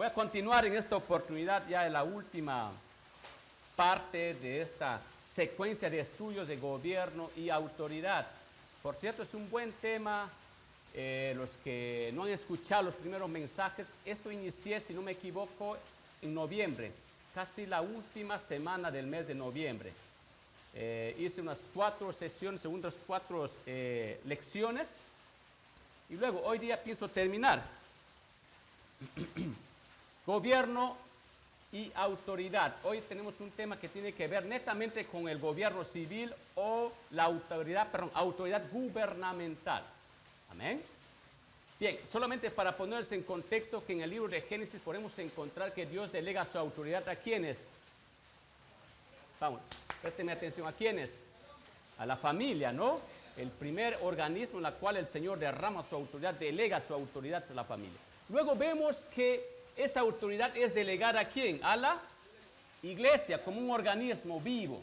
Voy a continuar en esta oportunidad ya en la última parte de esta secuencia de estudios de gobierno y autoridad. Por cierto, es un buen tema. Los que no han escuchado los primeros mensajes, esto inicié, si no me equivoco, en noviembre, casi la última semana del mes de noviembre. Hice unas 4 sesiones, unas 4 lecciones, y luego hoy día pienso terminar. Gobierno y autoridad. Hoy tenemos un tema que tiene que ver netamente con el gobierno civil o la autoridad gubernamental. Amén. Bien, solamente para ponerse en contexto que en el libro de Génesis podemos encontrar que Dios delega su autoridad a ¿quiénes? Vamos, présteme atención, ¿a quiénes? A la familia, ¿no? El primer organismo en el cual el Señor derrama su autoridad, delega su autoridad a la familia. Luego vemos que esa autoridad es delegada ¿a quién? A la iglesia, como un organismo vivo,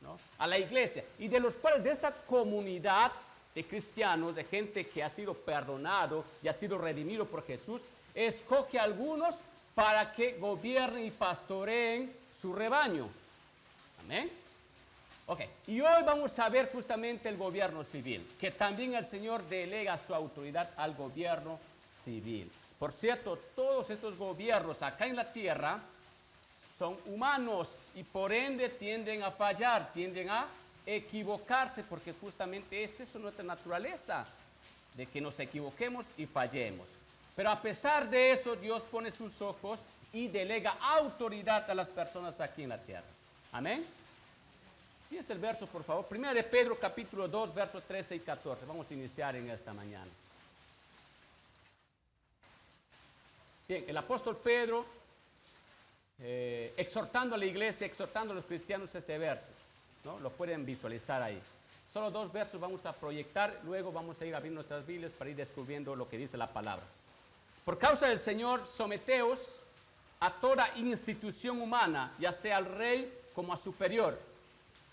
¿no? A la iglesia. Y de los cuales de esta comunidad de cristianos, de gente que ha sido perdonado y ha sido redimido por Jesús, escoge a algunos para que gobiernen y pastoreen su rebaño. Amén. Ok, y hoy vamos a ver justamente el gobierno civil, que también el Señor delega su autoridad al gobierno civil. Por cierto, todos estos gobiernos acá en la tierra son humanos y por ende tienden a fallar, tienden a equivocarse, porque justamente es eso nuestra naturaleza, de que nos equivoquemos y fallemos. Pero a pesar de eso, Dios pone sus ojos y delega autoridad a las personas aquí en la tierra. Amén. Fíjense el verso, por favor. Primera de Pedro, capítulo 2, versos 13 y 14. Vamos a iniciar en esta mañana. Bien, el apóstol Pedro, exhortando a la iglesia, exhortando a los cristianos este verso, ¿no? Lo pueden visualizar ahí. Solo 2 versos vamos a proyectar, luego vamos a ir abriendo nuestras Biblias para ir descubriendo lo que dice la palabra. Por causa del Señor, someteos a toda institución humana, ya sea al rey como a superior,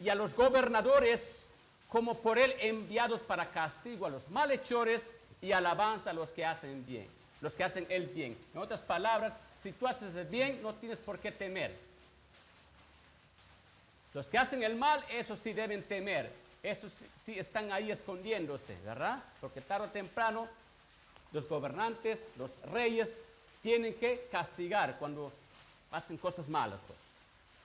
y a los gobernadores como por él enviados para castigo a los malhechores y alabanza a los que hacen bien, los que hacen el bien. En otras palabras, si tú haces el bien, no tienes por qué temer. Los que hacen el mal, esos sí deben temer. Esos sí están ahí escondiéndose, ¿verdad? Porque tarde o temprano los gobernantes, los reyes, tienen que castigar cuando hacen cosas malas, pues.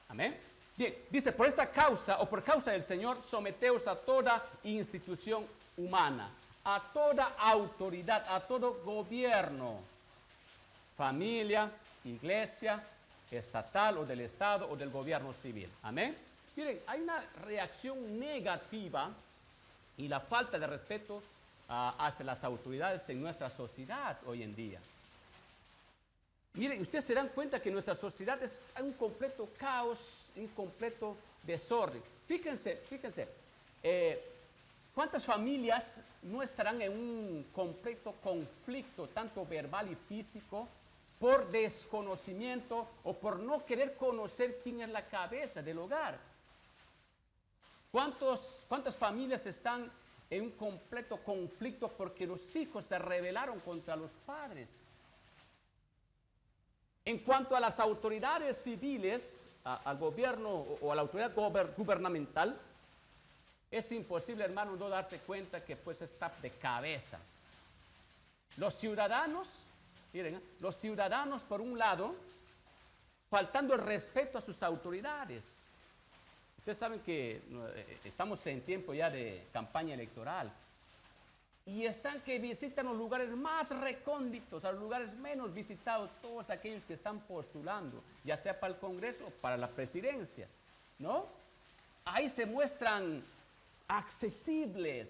Amén. Bien, dice, por esta causa o por causa del Señor, someteos a toda institución humana, a toda autoridad, a todo gobierno, familia, iglesia, estatal o del Estado o del gobierno civil. Amén. Miren, hay una reacción negativa y la falta de respeto hacia las autoridades en nuestra sociedad hoy en día. Miren, ustedes se dan cuenta que nuestra sociedad es un completo caos, un completo desorden. Fíjense, ¿cuántas familias no estarán en un completo conflicto, tanto verbal y físico, por desconocimiento o por no querer conocer quién es la cabeza del hogar? ¿Cuántas familias están en un completo conflicto porque los hijos se rebelaron contra los padres? En cuanto a las autoridades civiles, al gobierno o a la autoridad gubernamental, es imposible, hermano, no darse cuenta que pues está de cabeza. Los ciudadanos, miren, los ciudadanos por un lado, faltando el respeto a sus autoridades. Ustedes saben que estamos en tiempo ya de campaña electoral y están que visitan los lugares más recónditos, a los lugares menos visitados, todos aquellos que están postulando, ya sea para el Congreso o para la presidencia, ¿no? Ahí se muestran accesibles,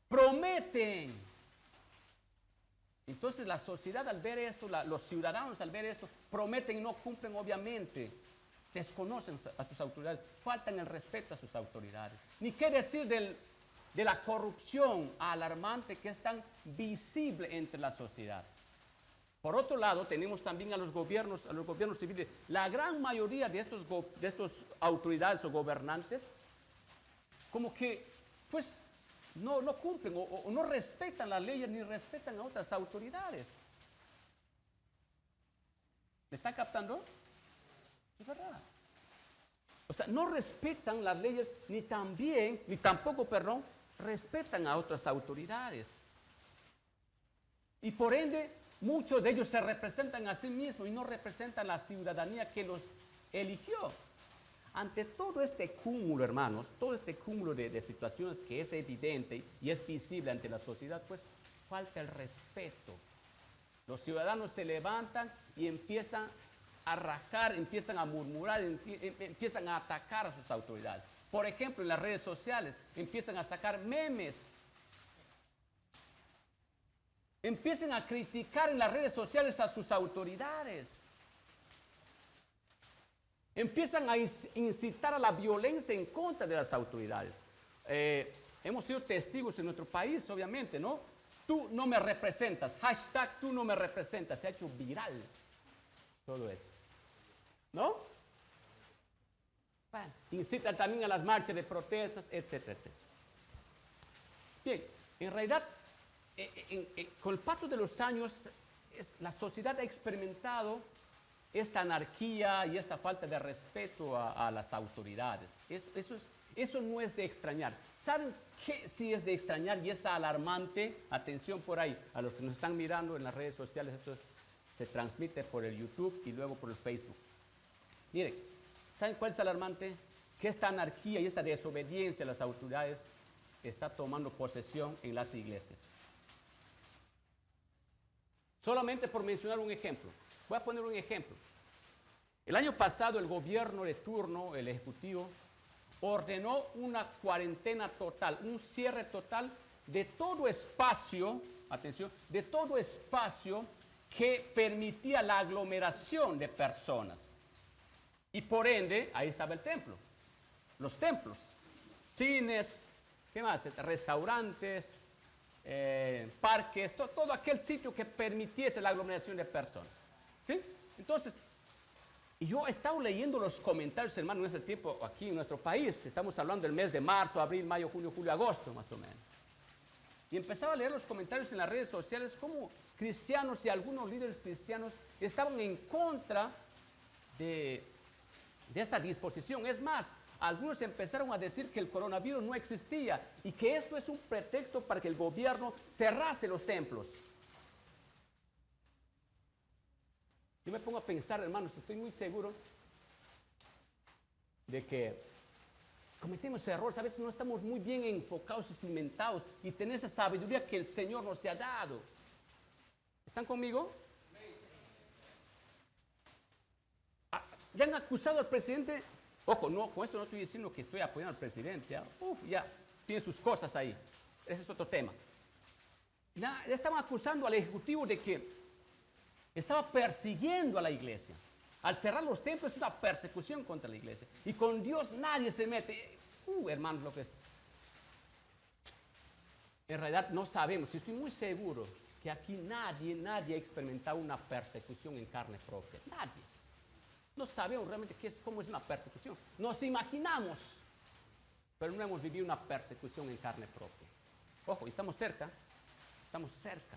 prometen. Entonces la sociedad al ver esto, los ciudadanos al ver esto, prometen y no cumplen obviamente. Desconocen a sus autoridades, faltan el respeto a sus autoridades. Ni qué decir de la corrupción alarmante que es tan visible entre la sociedad. Por otro lado, tenemos también a los gobiernos civiles. La gran mayoría de estos autoridades o gobernantes, como que, pues, no cumplen o no respetan las leyes ni respetan a otras autoridades. ¿Me están captando? Es verdad. O sea, no respetan las leyes ni tampoco, respetan a otras autoridades. Y por ende, muchos de ellos se representan a sí mismos y no representan la ciudadanía que los eligió. Ante todo este cúmulo, hermanos, todo este cúmulo de situaciones que es evidente y es visible ante la sociedad, pues falta el respeto. Los ciudadanos se levantan y empiezan a rajar, empiezan a murmurar, empiezan a atacar a sus autoridades. Por ejemplo, en las redes sociales empiezan a sacar memes. Empiezan a criticar en las redes sociales a sus autoridades. Empiezan a incitar a la violencia en contra de las autoridades. Hemos sido testigos en nuestro país, obviamente, ¿no? Tú no me representas. Hashtag tú no me representas. Se ha hecho viral todo eso. ¿No? Bueno, incitan también a las marchas de protestas, etcétera, etcétera. Bien, en realidad, con el paso de los años, la sociedad ha experimentado esta anarquía y esta falta de respeto a las autoridades. Eso no es de extrañar. ¿Saben qué sí es de extrañar y es alarmante? Atención por ahí, a los que nos están mirando en las redes sociales, esto se transmite por el YouTube y luego por el Facebook. Miren, ¿saben cuál es alarmante? Que esta anarquía y esta desobediencia a las autoridades está tomando posesión en las iglesias. Solamente por mencionar un ejemplo. Voy a poner un ejemplo. El año pasado el gobierno de turno, el ejecutivo, ordenó una cuarentena total, un cierre total de todo espacio, atención, de todo espacio que permitía la aglomeración de personas. Y por ende, ahí estaba el templo, los templos, cines, ¿qué más? Restaurantes, parques, todo aquel sitio que permitiese la aglomeración de personas. ¿Sí? Entonces, yo he estado leyendo los comentarios, hermano, en ese tiempo aquí en nuestro país. Estamos hablando del mes de marzo, abril, mayo, junio, julio, agosto, más o menos. Y empezaba a leer los comentarios en las redes sociales cómo cristianos y algunos líderes cristianos estaban en contra de esta disposición. Es más, algunos empezaron a decir que el coronavirus no existía y que esto es un pretexto para que el gobierno cerrase los templos. Yo me pongo a pensar, hermanos, estoy muy seguro de que cometemos errores, a veces no estamos muy bien enfocados y cimentados y tener esa sabiduría que el Señor nos ha dado. ¿Están conmigo? Ya han acusado al presidente. Ojo, no, con esto no estoy diciendo que estoy apoyando al presidente. Ya tiene sus cosas ahí. Ese es otro tema. Ya estaban acusando al ejecutivo de que estaba persiguiendo a la iglesia. Al cerrar los templos es una persecución contra la iglesia. Y con Dios nadie se mete. Hermanos, lo que es. En realidad no sabemos. Y estoy muy seguro que aquí nadie ha experimentado una persecución en carne propia. Nadie. No sabemos realmente cómo es una persecución. Nos imaginamos, pero no hemos vivido una persecución en carne propia. Ojo, estamos cerca. Estamos cerca.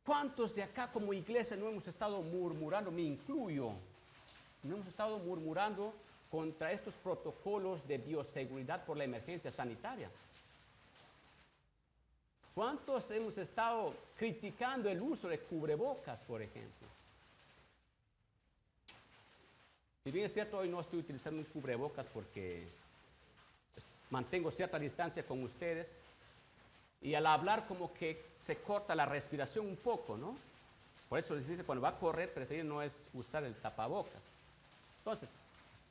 ¿Cuántos de acá como iglesia no hemos estado murmurando? Me incluyo. No hemos estado murmurando contra estos protocolos de bioseguridad por la emergencia sanitaria. ¿Cuántos hemos estado criticando el uso de cubrebocas, por ejemplo? Si bien es cierto, hoy no estoy utilizando un cubrebocas porque mantengo cierta distancia con ustedes y al hablar como que se corta la respiración un poco, ¿no? Por eso les dice, cuando va a correr, preferir no es usar el tapabocas. Entonces,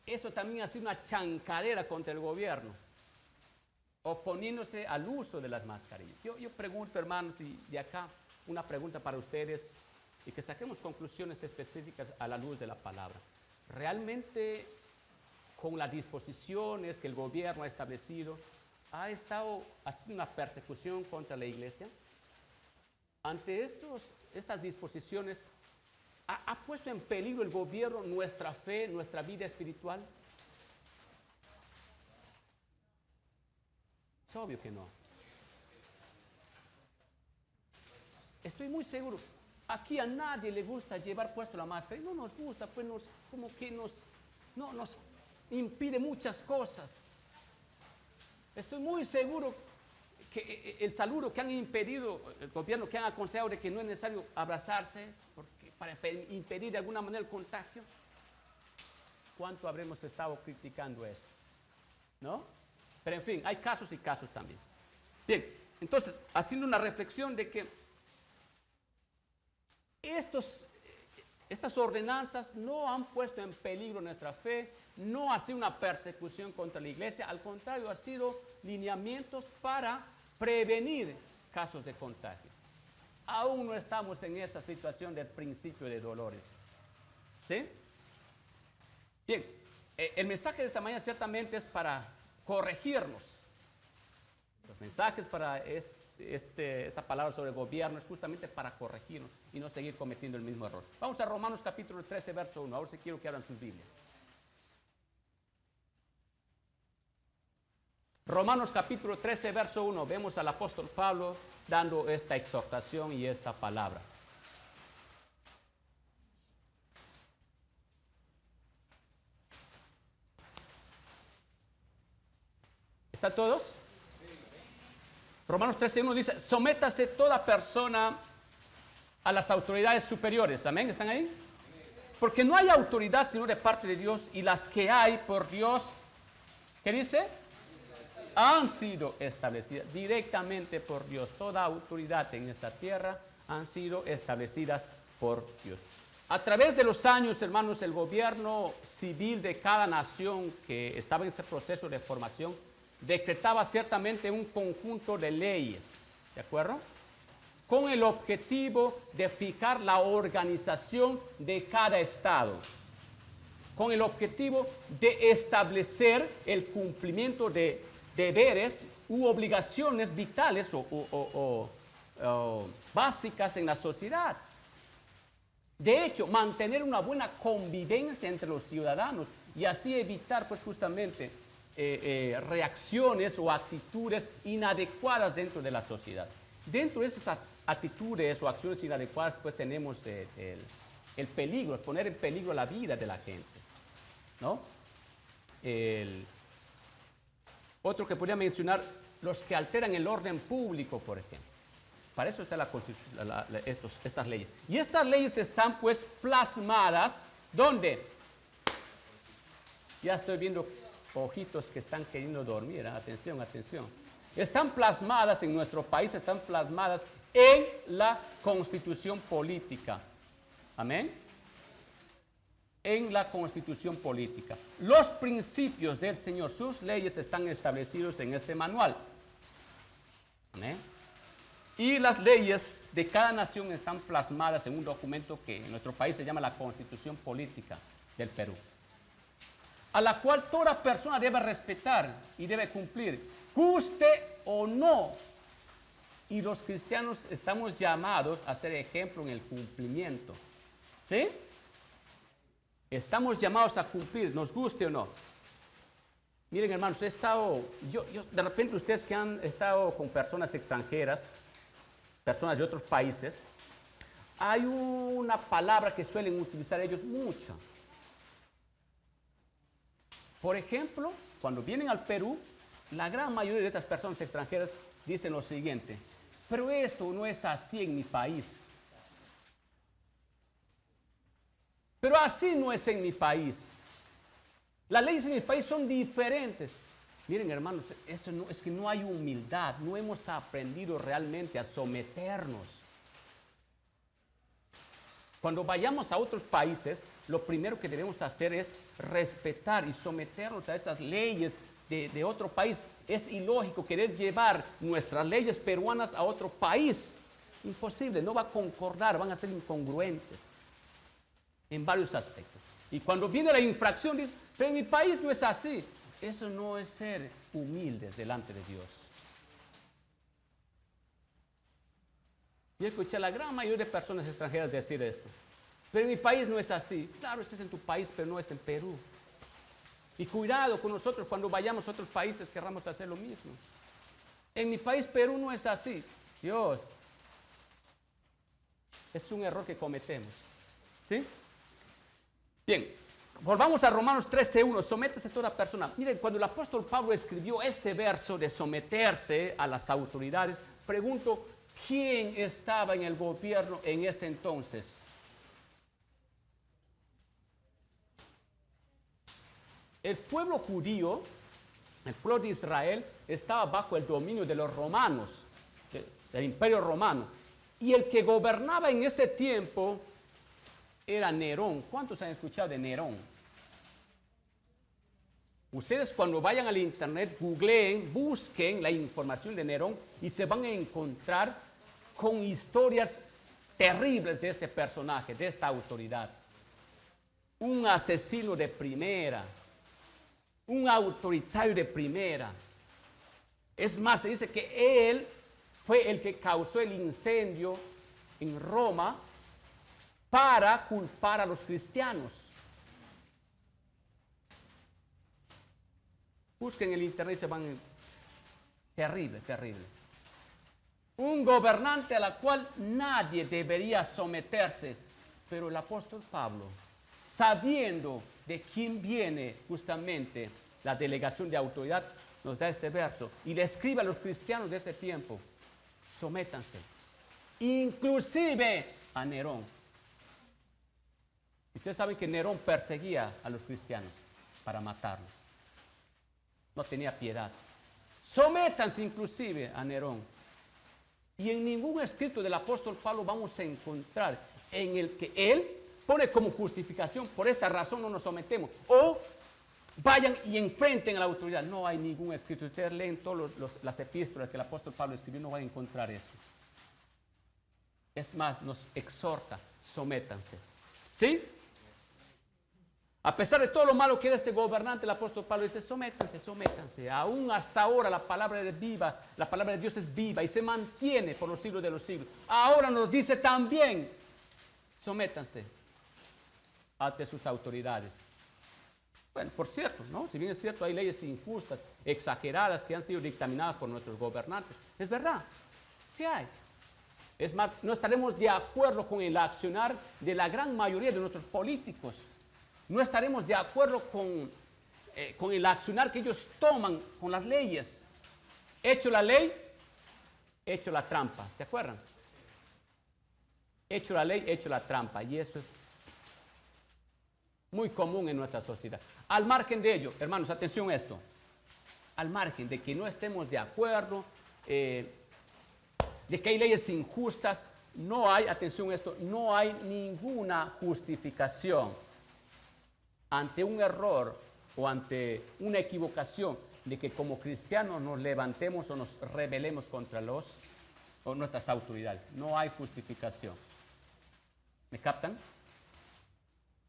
eso también ha sido una chancadera contra el gobierno, oponiéndose al uso de las mascarillas. Yo pregunto, hermanos, y de acá una pregunta para ustedes y que saquemos conclusiones específicas a la luz de la palabra. ¿Realmente con las disposiciones que el gobierno ha establecido, ha estado haciendo una persecución contra la iglesia? Ante estas disposiciones, ¿ha puesto en peligro el gobierno nuestra fe, nuestra vida espiritual? Es obvio que no. Estoy muy seguro. aquí a nadie le gusta llevar puesto la máscara. Y no nos gusta, pues nos impide muchas cosas. Estoy muy seguro que el saludo que han impedido, el gobierno que han aconsejado de que no es necesario abrazarse para impedir de alguna manera el contagio. ¿Cuánto habremos estado criticando eso? ¿No? Pero en fin, hay casos y casos también. Bien, entonces, haciendo una reflexión de que estas ordenanzas no han puesto en peligro nuestra fe, no ha sido una persecución contra la iglesia, al contrario, ha sido lineamientos para prevenir casos de contagio. Aún no estamos en esa situación del principio de dolores. ¿Sí? Bien, el mensaje de esta mañana ciertamente es para corregirnos. Los mensajes para esta palabra sobre el gobierno es justamente para corregirnos y no seguir cometiendo el mismo error. Vamos a Romanos capítulo 13, verso 1. Ahora sí quiero que abran sus Biblias. Romanos capítulo 13, verso 1. Vemos al apóstol Pablo dando esta exhortación y esta palabra. ¿Están todos? Romanos 13:1 dice, sométase toda persona a las autoridades superiores. ¿Amén? ¿Están ahí? Porque no hay autoridad sino de parte de Dios, y las que hay por Dios, ¿qué dice? Han sido establecidas directamente por Dios. Toda autoridad en esta tierra han sido establecidas por Dios. A través de los años, hermanos, el gobierno civil de cada nación que estaba en ese proceso de formación decretaba ciertamente un conjunto de leyes, ¿de acuerdo? Con el objetivo de fijar la organización de cada estado, con el objetivo de establecer el cumplimiento de deberes u obligaciones vitales o básicas en la sociedad. De hecho, mantener una buena convivencia entre los ciudadanos y así evitar, pues, justamente reacciones o actitudes inadecuadas dentro de la sociedad. Dentro de esas actitudes o acciones inadecuadas, pues tenemos el peligro, poner en peligro la vida de la gente, ¿no? Otro que podría mencionar, los que alteran el orden público, por ejemplo. Para eso está estas leyes. Y estas leyes están, pues, plasmadas, ¿dónde? Ya estoy viendo ojitos que están queriendo dormir. Atención, atención. Están plasmadas en nuestro país, están plasmadas en la Constitución política. Amén. En la Constitución política. Los principios del Señor, sus leyes están establecidos en este manual. Amén. Y las leyes de cada nación están plasmadas en un documento que en nuestro país se llama la Constitución Política del Perú, a la cual toda persona debe respetar y debe cumplir, guste o no. Y los cristianos estamos llamados a ser ejemplo en el cumplimiento. ¿Sí? Estamos llamados a cumplir, nos guste o no. Miren, hermanos, de repente ustedes que han estado con personas extranjeras, personas de otros países, hay una palabra que suelen utilizar ellos mucho. Por ejemplo, cuando vienen al Perú, la gran mayoría de estas personas extranjeras dicen lo siguiente: pero esto no es así en mi país. Pero así no es en mi país. Las leyes en mi país son diferentes. Miren, hermanos, esto no, es que no hay humildad, no hemos aprendido realmente a someternos. Cuando vayamos a otros países, lo primero que debemos hacer es respetar y someternos a esas leyes de otro país. Es ilógico querer llevar nuestras leyes peruanas a otro país. Imposible, no va a concordar, van a ser incongruentes en varios aspectos. Y cuando viene la infracción, dice, pero en mi país no es así. Eso no es ser humildes delante de Dios. Yo escuché a la gran mayoría de personas extranjeras decir esto. Pero en mi país no es así. Claro, eso es en tu país, pero no es en Perú. Y cuidado con nosotros cuando vayamos a otros países, querramos hacer lo mismo. En mi país, Perú, no es así. Dios. Es un error que cometemos. ¿Sí? Bien, volvamos a Romanos 13:1. Sométase toda persona. Miren, cuando el apóstol Pablo escribió este verso de someterse a las autoridades, pregunto, ¿quién estaba en el gobierno en ese entonces? El pueblo judío, el pueblo de Israel, estaba bajo el dominio de los romanos, del imperio romano. Y el que gobernaba en ese tiempo era Nerón. ¿Cuántos han escuchado de Nerón? Ustedes cuando vayan al internet, googleen, busquen la información de Nerón y se van a encontrar con historias terribles de este personaje, de esta autoridad. Un asesino de primera, un autoritario de primera. Es más, se dice que él fue el que causó el incendio en Roma para culpar a los cristianos. Busquen en el internet y se van. Terrible, terrible. Un gobernante a la cual nadie debería someterse. Pero el apóstol Pablo, sabiendo de quién viene justamente la delegación de autoridad, nos da este verso y le escribe a los cristianos de ese tiempo: sométanse, inclusive a Nerón. Ustedes saben que Nerón perseguía a los cristianos para matarlos. No tenía piedad. Sométanse inclusive a Nerón. Y en ningún escrito del apóstol Pablo vamos a encontrar en el que él pone como justificación: por esta razón no nos sometemos, o vayan y enfrenten a la autoridad. No hay ningún escrito. Ustedes leen todas las epístolas que el apóstol Pablo escribió, no van a encontrar eso. Es más, nos exhorta: sométanse. ¿Sí? A pesar de todo lo malo que era este gobernante, el apóstol Pablo dice: sométanse, sométanse. Aún hasta ahora la palabra de Dios es viva y se mantiene por los siglos de los siglos. Ahora nos dice también: sométanse ante sus autoridades. Bueno, por cierto, ¿no? Si bien es cierto, hay leyes injustas, exageradas, que han sido dictaminadas por nuestros gobernantes. Es verdad, sí hay. Es más, no estaremos de acuerdo con el accionar de la gran mayoría de nuestros políticos. No estaremos de acuerdo con el accionar que ellos toman con las leyes. Hecho la ley, hecho la trampa. ¿Se acuerdan? Hecho la ley, hecho la trampa. Y eso es muy común en nuestra sociedad. Al margen de ello, hermanos, atención a esto. Al margen de que no estemos de acuerdo, de que hay leyes injustas, no hay, atención a esto, no hay ninguna justificación ante un error o ante una equivocación de que como cristianos nos levantemos o nos rebelemos contra nuestras autoridades. No hay justificación. ¿Me captan?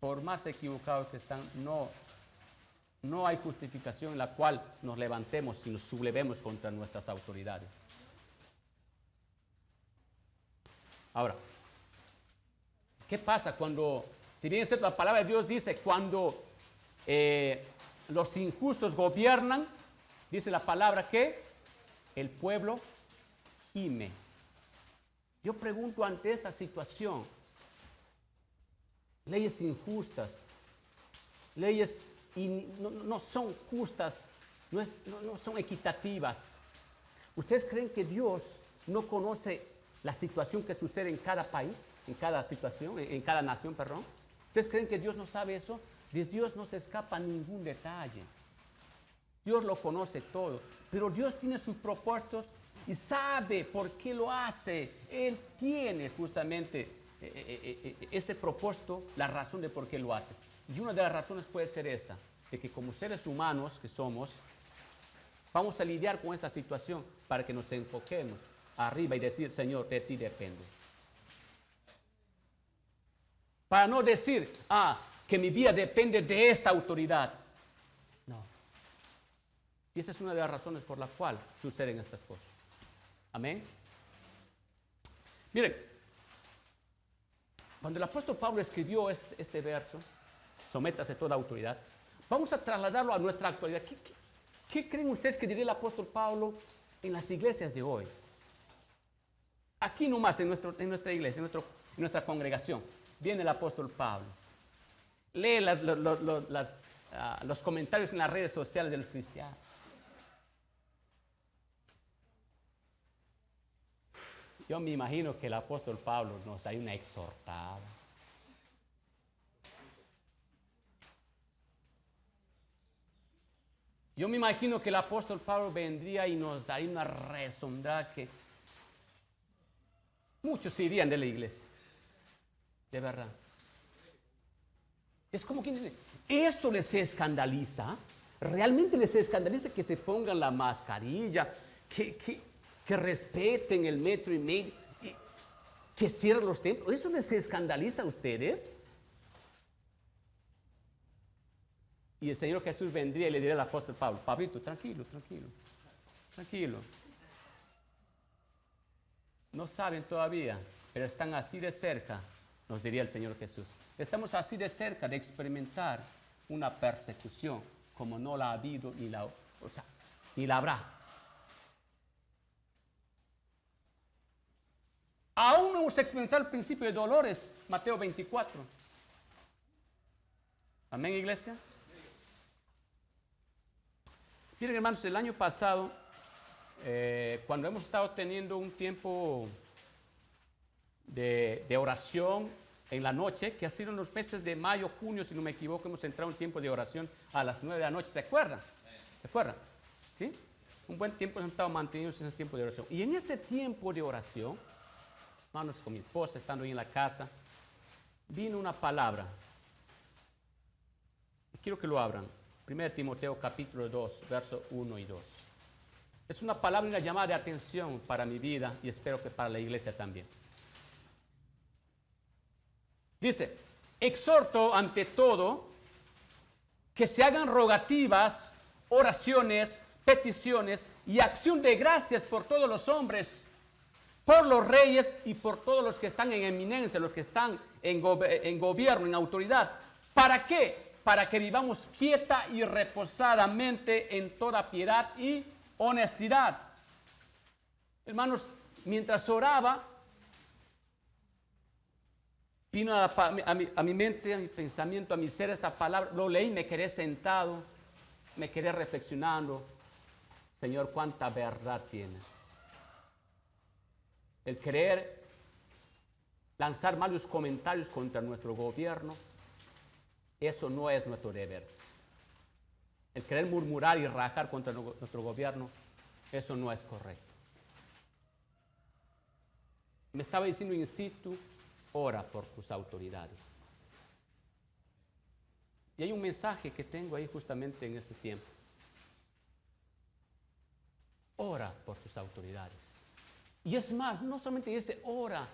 Por más equivocados que están, no hay justificación en la cual nos levantemos y nos sublevemos contra nuestras autoridades. Ahora, ¿qué pasa cuando, si bien es cierto, la palabra de Dios dice, cuando los injustos gobiernan, dice la palabra que el pueblo gime? Yo pregunto ante esta situación, leyes injustas, leyes no son justas, no son equitativas. ¿Ustedes creen que Dios no conoce la situación que sucede en cada país, en cada situación, en cada nación, perdón? ¿Ustedes creen que Dios no sabe eso? De Dios no se escapa ningún detalle. Dios lo conoce todo, pero Dios tiene sus propósitos y sabe por qué lo hace. Él tiene justamente ese propósito, la razón de por qué lo hace. Y una de las razones puede ser esta, de que como seres humanos que somos, vamos a lidiar con esta situación para que nos enfoquemos arriba y decir: Señor, de ti dependo. Para no decir, que mi vida depende de esta autoridad. No. Y esa es una de las razones por la cual suceden estas cosas. Amén. Miren, cuando el apóstol Pablo escribió este verso, sométase toda autoridad, vamos a trasladarlo a nuestra actualidad. ¿Qué creen ustedes que diría el apóstol Pablo en las iglesias de hoy? aquí nomás en nuestra iglesia, en nuestra congregación, viene el apóstol Pablo. Lee los comentarios en las redes sociales de los cristianos. Yo me imagino que el apóstol Pablo nos da una exhortada. Yo me imagino que el apóstol Pablo vendría y nos daría una rezonda que muchos se irían de la iglesia. De verdad. Es como quien dice, ¿esto les escandaliza? ¿Realmente les escandaliza que se pongan la mascarilla? Que respeten el 1,5 metros, que cierren los templos. ¿Eso les escandaliza a ustedes? Y el Señor Jesús vendría y le diría al apóstol Pablo, Pablito, tranquilo. No saben todavía, pero están así de cerca, nos diría el Señor Jesús. Estamos así de cerca de experimentar una persecución como no la ha habido ni la habrá. Aún no hemos experimentado el principio de dolores, Mateo 24. Amén, iglesia. Miren, hermanos, el año pasado, cuando hemos estado teniendo un tiempo de oración en la noche, que ha sido en los meses de mayo, junio, si no me equivoco, hemos entrado en un tiempo de oración a las 9 de la noche. ¿Se acuerdan? ¿Se acuerdan? ¿Sí? Un buen tiempo hemos estado mantenidos en ese tiempo de oración. Y en ese tiempo de oración, hermanos, con mi esposa, estando ahí en la casa, vino una palabra. Quiero que lo abran. 1 Timoteo capítulo 2, versos 1 y 2. Es una palabra y una llamada de atención para mi vida y espero que para la iglesia también. Dice, exhorto ante todo que se hagan rogativas, oraciones, peticiones y acción de gracias por todos los hombres, por los reyes y por todos los que están en eminencia, los que están en gobierno, en autoridad. ¿Para qué? Para que vivamos quieta y reposadamente en toda piedad y honestidad. Hermanos, mientras oraba, vino a mi mente, a mi pensamiento, a mi ser esta palabra. Lo leí, me quedé sentado, me quedé reflexionando. Señor, cuánta verdad tienes. El querer lanzar malos comentarios contra nuestro gobierno, eso no es nuestro deber. El querer murmurar y rajar contra nuestro gobierno, eso no es correcto. Me estaba diciendo in situ, ora por tus autoridades. Y hay un mensaje que tengo ahí justamente en ese tiempo. Ora por tus autoridades. Y es más, no solamente dice ora,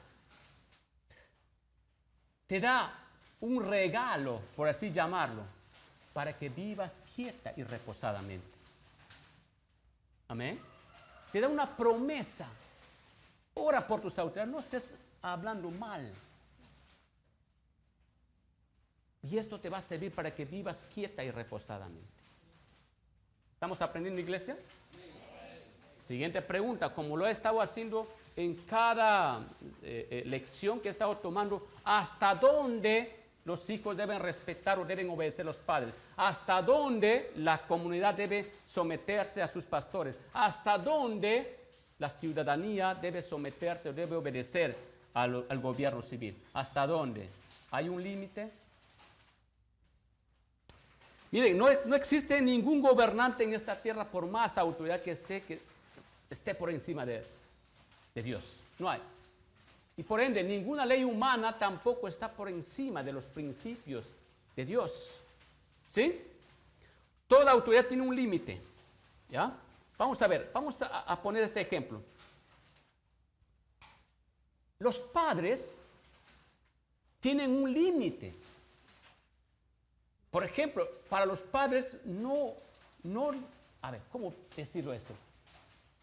te da un regalo, por así llamarlo, para que vivas quieta y reposadamente. Amén. Te da una promesa. Ora por tus autoridades, no estés hablando mal. Y esto te va a servir para que vivas quieta y reposadamente. ¿Estamos aprendiendo, iglesia? Siguiente pregunta, como lo he estado haciendo en cada lección que he estado tomando, ¿hasta dónde los hijos deben respetar o deben obedecer a los padres? ¿Hasta dónde la comunidad debe someterse a sus pastores? ¿Hasta dónde la ciudadanía debe someterse o debe obedecer al gobierno civil? ¿Hasta dónde? ¿Hay un límite? Miren, no existe ningún gobernante en esta tierra, por más autoridad que esté por encima de Dios. No hay. Y por ende, ninguna ley humana tampoco está por encima de los principios de Dios. ¿Sí? Toda autoridad tiene un límite. ¿Ya? Vamos a ver, vamos a poner este ejemplo. Los padres tienen un límite. Por ejemplo, para los padres a ver, ¿cómo decirlo esto?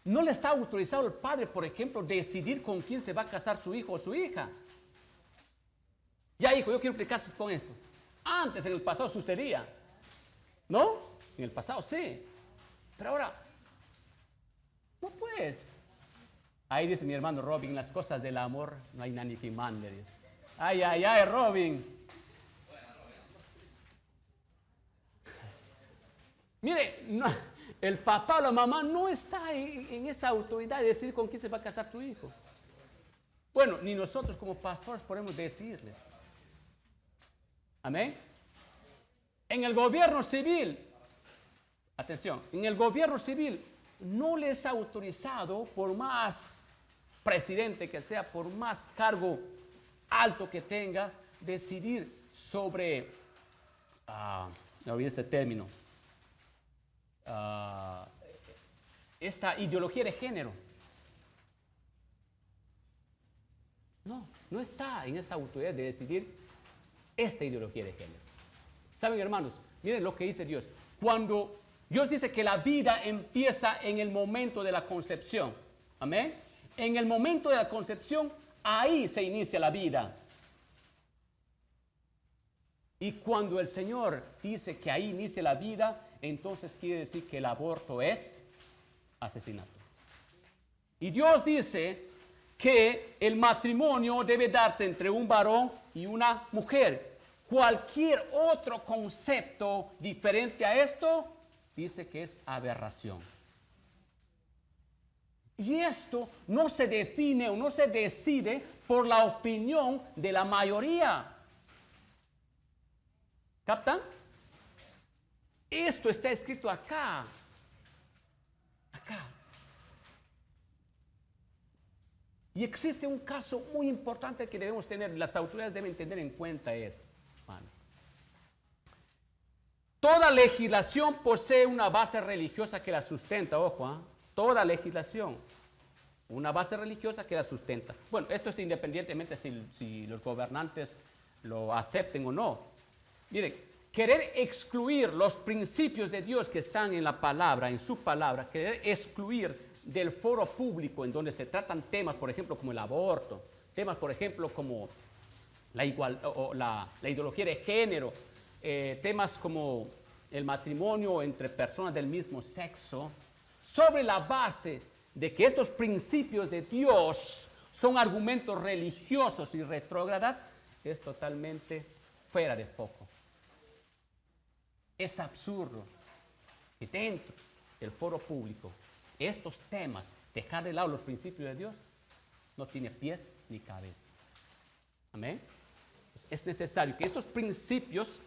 No le está autorizado al padre, por ejemplo, decidir con quién se va a casar su hijo o su hija. Ya, hijo, yo quiero que te cases con esto. Antes, en el pasado, sucedía. ¿No? En el pasado, sí. Pero ahora, no puedes. Ahí dice mi hermano Robin, las cosas del amor no hay nadie que mande. Dice. Ay, ay, ay, Robin. Mire, no, el papá o la mamá no está en esa autoridad de decir con quién se va a casar su hijo. Bueno, ni nosotros como pastores podemos decirles. Amén. En el gobierno civil, atención, en el gobierno civil no les es autorizado, por más presidente que sea, por más cargo alto que tenga, decidir sobre, me olvidé este término, esta ideología de género. No, no está en esa autoridad de decidir esta ideología de género. ¿Saben, hermanos? Miren lo que dice Dios. Cuando Dios dice que la vida empieza en el momento de la concepción. Amén. En el momento de la concepción, ahí se inicia la vida. Y cuando el Señor dice que ahí inicia la vida, entonces quiere decir que el aborto es asesinato. Y Dios dice que el matrimonio debe darse entre un varón y una mujer. Cualquier otro concepto diferente a esto, dice que es aberración. Y esto no se define o no se decide por la opinión de la mayoría. ¿Captan? Esto está escrito acá. Acá. Y existe un caso muy importante que debemos tener, las autoridades deben tener en cuenta esto. Bueno. Toda legislación posee una base religiosa que la sustenta, ojo, toda legislación, una base religiosa que la sustenta. Bueno, esto es independientemente si los gobernantes lo acepten o no. Miren, querer excluir los principios de Dios que están en la palabra, en su palabra, querer excluir del foro público en donde se tratan temas, por ejemplo, como el aborto, temas, por ejemplo, como la ideología de género, temas como el matrimonio entre personas del mismo sexo, sobre la base de que estos principios de Dios son argumentos religiosos y retrógradas, es totalmente fuera de foco. Es absurdo que dentro del foro público estos temas, dejar de lado los principios de Dios, no tiene pies ni cabeza. Amén. Es necesario que estos principios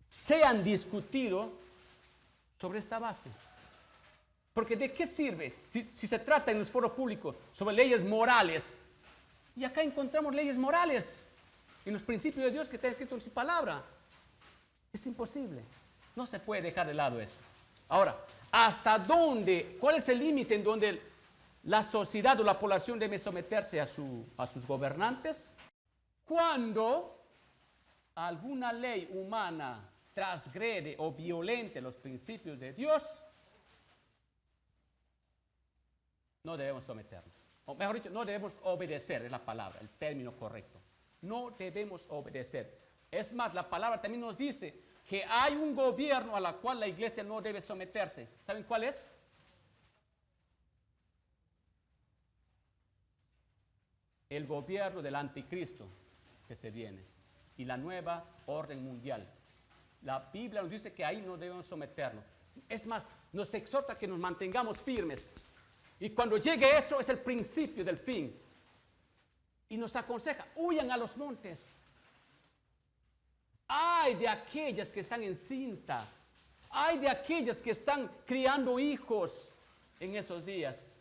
sean discutidos sobre esta base. Porque ¿de qué sirve si se trata en los foros públicos sobre leyes morales? Y acá encontramos leyes morales en los principios de Dios que está escrito en su palabra. Es imposible. No se puede dejar de lado eso. Ahora, ¿hasta dónde? ¿Cuál es el límite en donde la sociedad o la población debe someterse a sus gobernantes? Cuando alguna ley humana transgrede o violente los principios de Dios, no debemos someternos. O mejor dicho, no debemos obedecer, es la palabra, el término correcto. No debemos obedecer. Es más, la palabra también nos dice que hay un gobierno a la cual la iglesia no debe someterse. ¿Saben cuál es? El gobierno del anticristo que se viene y la nueva orden mundial. La Biblia nos dice que ahí no debemos someternos. Es más, nos exhorta que nos mantengamos firmes. Y cuando llegue eso es el principio del fin. Y nos aconseja, huyan a los montes. Ay de aquellas que están encinta. Ay de aquellas que están criando hijos en esos días.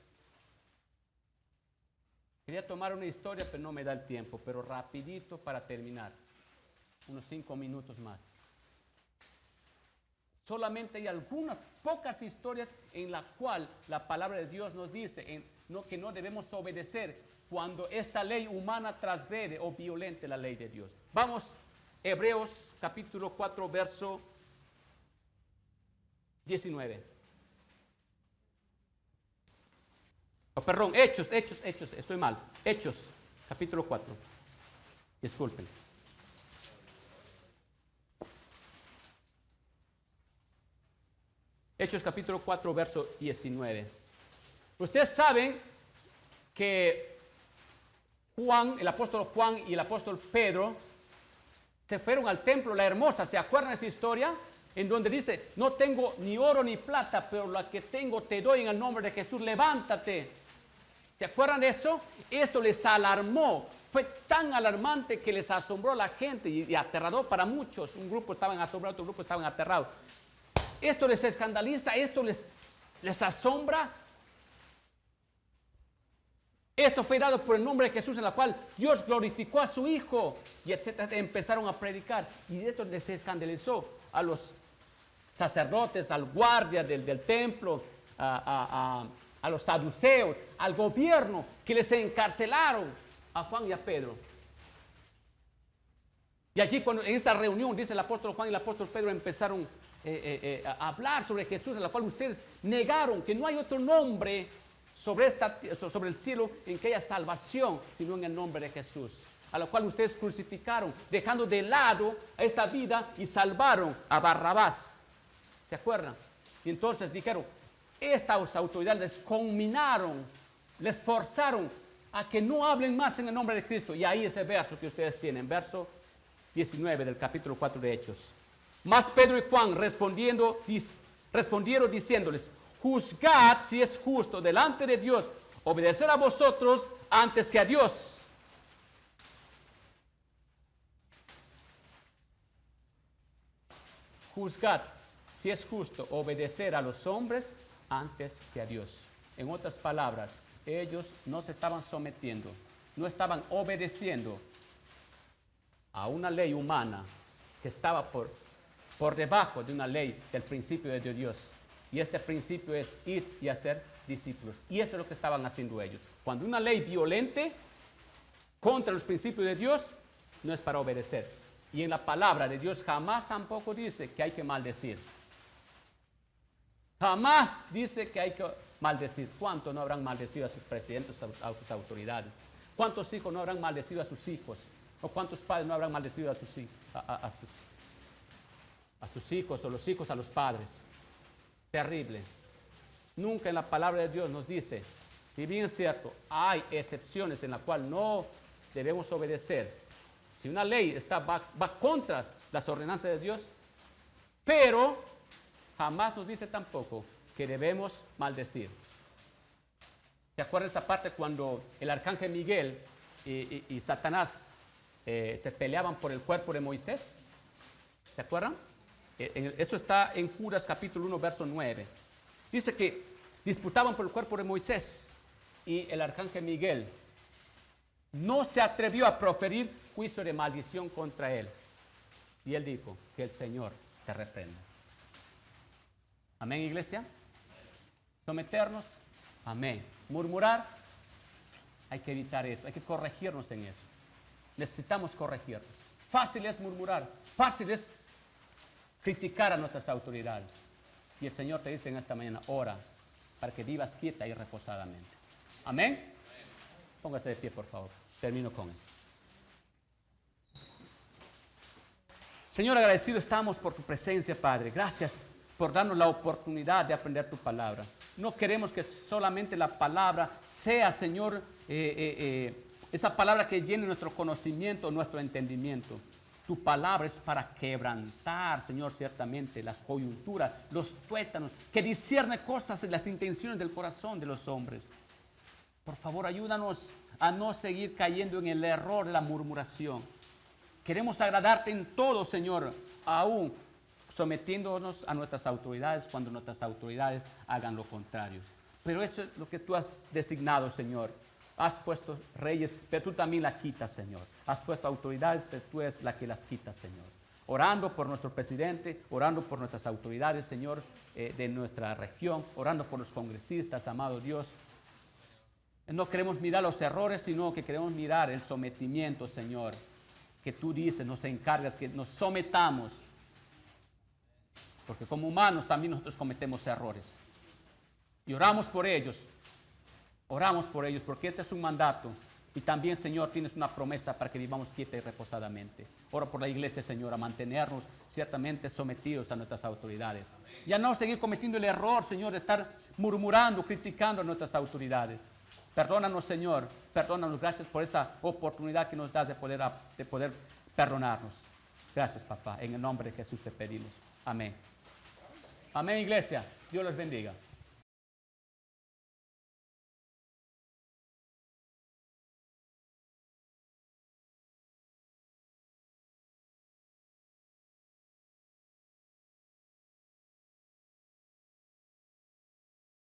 Quería tomar una historia, pero no me da el tiempo. Pero rapidito para terminar. Unos 5 minutos más. Solamente hay algunas pocas historias en las cuales la palabra de Dios nos dice que no debemos obedecer cuando esta ley humana transgrede o violente la ley de Dios. Vamos, Hebreos capítulo 4, verso 19. Oh, perdón, Hechos, estoy mal. Hechos, capítulo 4. Disculpen. Hechos capítulo 4, verso 19. Ustedes saben que Juan, el apóstol Juan y el apóstol Pedro se fueron al templo La Hermosa. ¿Se acuerdan de esa historia? En donde dice, no tengo ni oro ni plata, pero la que tengo te doy en el nombre de Jesús, levántate. ¿Se acuerdan de eso? Esto les alarmó. Fue tan alarmante que les asombró a la gente y aterrador para muchos. Un grupo estaban asombrados, otro grupo estaban aterrados. Esto les escandaliza, esto les asombra. Esto fue dado por el nombre de Jesús, en la cual Dios glorificó a su Hijo, y etcétera. Empezaron a predicar, y esto les escandalizó a los sacerdotes, al guardia del templo, a los saduceos, al gobierno, que les encarcelaron a Juan y a Pedro. Y allí, en esa reunión, dice el apóstol Juan y el apóstol Pedro, empezaron a hablar sobre Jesús, en la cual ustedes negaron que no hay otro nombre sobre el cielo en que haya salvación, sino en el nombre de Jesús, a la cual ustedes crucificaron, dejando de lado a esta vida, y salvaron a Barrabás. ¿Se acuerdan? Y entonces dijeron, estas autoridades les conminaron, les forzaron a que no hablen más en el nombre de Cristo. Y ahí ese verso que ustedes tienen, verso 19 del capítulo 4 de Hechos. Mas Pedro y Juan respondieron diciéndoles, juzgad si es justo delante de Dios obedecer a vosotros antes que a Dios. Juzgad si es justo obedecer a los hombres antes que a Dios. En otras palabras, ellos no se estaban sometiendo, no estaban obedeciendo a una ley humana que estaba por debajo de una ley del principio de Dios. Y este principio es ir y hacer discípulos. Y eso es lo que estaban haciendo ellos. Cuando una ley violente contra los principios de Dios, no es para obedecer. Y en la palabra de Dios jamás tampoco dice que hay que maldecir. Jamás dice que hay que maldecir. ¿Cuántos no habrán maldecido a sus presidentes, a sus autoridades? ¿Cuántos hijos no habrán maldecido a sus hijos? ¿O cuántos padres no habrán maldecido a sus hijos, o los hijos a los padres? Terrible. Nunca en la palabra de Dios nos dice, si bien es cierto, hay excepciones en las cuales no debemos obedecer. Si una ley va contra las ordenanzas de Dios, pero jamás nos dice tampoco que debemos maldecir. ¿Se acuerdan esa parte cuando el arcángel Miguel y Satanás se peleaban por el cuerpo de Moisés? ¿Se acuerdan? Eso está en Judas capítulo 1, verso 9. Dice que disputaban por el cuerpo de Moisés, y el arcángel Miguel no se atrevió a proferir juicio de maldición contra él. Y él dijo, que el Señor te reprenda. Amén, iglesia. Someternos, amén. Murmurar, hay que evitar eso, hay que corregirnos en eso. Necesitamos corregirnos. Fácil es murmurar, fácil es criticar a nuestras autoridades. Y el Señor te dice en esta mañana, ora para que vivas quieta y reposadamente. Amén. Póngase de pie, por favor. Termino con esto. Señor, agradecido estamos por tu presencia, Padre. Gracias por darnos la oportunidad de aprender tu palabra. No queremos que solamente la palabra sea, Señor, esa palabra que llene nuestro conocimiento, nuestro entendimiento. Tu palabra es para quebrantar, Señor, ciertamente las coyunturas, los tuétanos, que discierne cosas en las intenciones del corazón de los hombres. Por favor, ayúdanos a no seguir cayendo en el error de la murmuración. Queremos agradarte en todo, Señor, aún sometiéndonos a nuestras autoridades cuando nuestras autoridades hagan lo contrario. Pero eso es lo que tú has designado, Señor. Has puesto reyes, pero tú también las quitas, Señor. Has puesto autoridades, pero tú eres la que las quitas, Señor. Orando por nuestro presidente, orando por nuestras autoridades, Señor, de nuestra región, orando por los congresistas, amado Dios. No queremos mirar los errores, sino que queremos mirar el sometimiento, Señor, que tú dices, nos encargas, que nos sometamos. Porque como humanos también nosotros cometemos errores. Y oramos por ellos. Oramos por ellos, porque este es un mandato Y también, Señor, tienes una promesa para que vivamos quieta y reposadamente. Oro por la iglesia, Señor, a mantenernos ciertamente sometidos a nuestras autoridades. Y a no seguir cometiendo el error, Señor, de estar murmurando, criticando a nuestras autoridades. Perdónanos, Señor. Perdónanos. Gracias por esa oportunidad que nos das de poder perdonarnos. Gracias, papá. En el nombre de Jesús te pedimos. Amén. Amén, iglesia. Dios los bendiga.